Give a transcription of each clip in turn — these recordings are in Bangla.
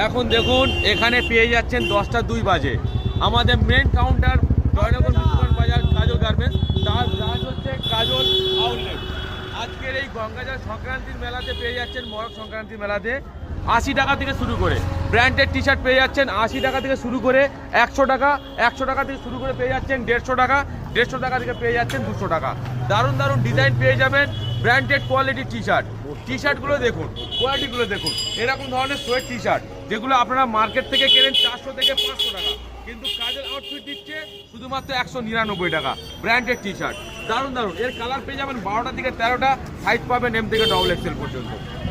এখন দেখুন এখানে পেয়ে যাচ্ছেন 10টা 2 বাজে আমাদের মেন কাউন্টার জয়নগর মুদিখানা বাজার কাজল গার্মেন্টস, তার ব্রাঞ্চ হচ্ছে কাজল আউটলেট। আজকের এই গঙ্গাজল সংক্রান্তির মেলাতে পেয়ে যাচ্ছেন মরক সংক্রান্তির মেলাতে 80 টাকা থেকে শুরু করে ব্র্যান্ডেড টি শার্ট পেয়ে যাচ্ছেন 80 টাকা থেকে শুরু করে 100 টাকা, 100 টাকা থেকে শুরু করে পেয়ে যাচ্ছেন 150 টাকা, 150 টাকা থেকে পেয়ে যাচ্ছেন 200 টাকা। দারুণ দারুণ ডিজাইন পেয়ে যাবেন, ব্র্যান্ডেড কোয়ালিটির টি শার্টগুলো দেখুন, কোয়ালিটিগুলো দেখুন। এরকম ধরনের সোয়েট টি শার্ট যেগুলো আপনারা মার্কেট থেকে কেনেন 400 থেকে 500 টাকা, কিন্তু কাজল আউটফিট দিচ্ছে শুধুমাত্র 199 টাকা। ব্র্যান্ডেড টি শার্ট দারুণ দারুণ, এর কালার পেয়ে যাবেন 12টা থেকে 13টা, সাইজ পাবেন এম থেকে ডবল এক্সেল পর্যন্ত।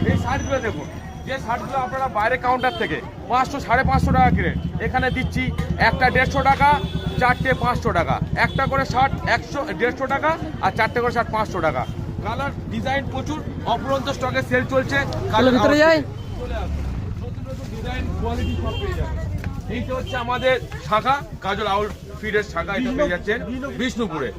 এই শার্টগুলো দেখুন, যে শার্টগুলো আপনারা বাইরে কাউন্টার থেকে 500 550 টাকা কিনেন, এখানে দিচ্ছি একটা 150 টাকা, চারটে 500 টাকা, একটা করে শার্ট 150 টাকা, আর চারটে করে শার্ট 500 টাকা। কালার ডিজাইন প্রচুর, অপরন্ত স্টকে সেল চলছে। কালার ভিতরে যায়, নতুন নতুন ডিজাইন কোয়ালিটি সব পেয়ে যাবেন। এইটা হচ্ছে আমাদের শাখা কাজল আউটফিটের শাখা, এটা পেয়ে যাচ্ছেন বিষ্ণুপুরে।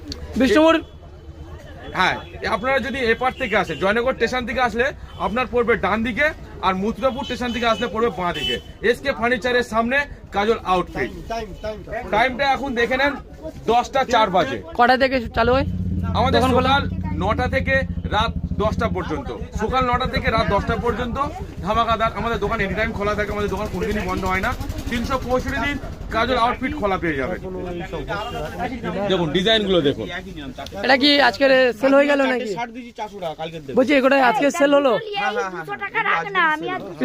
হ্যাঁ, আপনারা যদি এপার থেকে আসেন জয়নগর স্টেশন থেকে আসলে আপনার পড়বে ডান দিকে, আর মথুরাপুর স্টেশন থেকে আসলে পড়বে বাঁ দিকে। এসকে ফার্নিচারের সামনে কাজল আউটফিট। টাইমটা এখন দেখে নেন 10টা 4 বাজে। কটা থেকে চালু হয় আমাদের সকাল 9টা থেকে রাত 10টা পর্যন্ত, সকাল 9টা থেকে রাত 10টা পর্যন্ত ধামাকাদার। আমাদের দোকান এনি টাইম খোলা থাকে, আমাদের দোকান কোনোদিনই বন্ধ হয় না। 365 দিন কাজল আউটফিট খোলা পেয়ে যাবে। দেখুন ডিজাইনগুলো দেখুন। এটা কি আজকের সেল হয়ে গেল নাকি? বলছি এগুলো আজকে সেল হলো?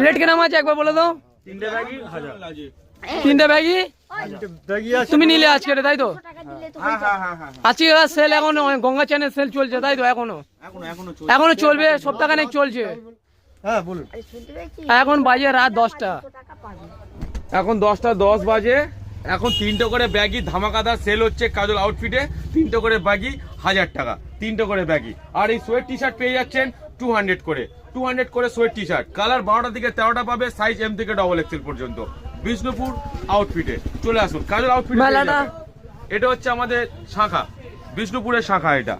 রেট কেমন আছে একবার বলে দাও। 3টে ব্যাগই 1000। 3টে ব্যাগই তুমি নিলে আজকে, তাই তো? আজকে সেল এখন গঙ্গা চ্যানেল সেল চলছে, তাই তো? এখনো চলবে, সপ্তাহখানেক চলছে। এখন বাজে রাত 10টা, এখন 10টা 10 বাজে। এখন 3টে করে ব্যাগই ধামাকাদার সেল হচ্ছে কাজল আউটফিটে। 3টে করে ব্যাগই 1000 টাকা, 3টে করে ব্যাগই। আর এই সোয়েট টি শার্ট পেয়ে যাচ্ছেন 200 করে, 200 করে সোয়েট টি শার্ট। কালার 12টা থেকে 13টা পাবে, সাইজ এম থেকে ডবল এক্সেল পর্যন্ত। বিষ্ণুপুর আউটফিটে চলে আসুন, কাজল আউটফিট। এটা হচ্ছে আমাদের শাখা, বিষ্ণুপুরের শাখা এটা।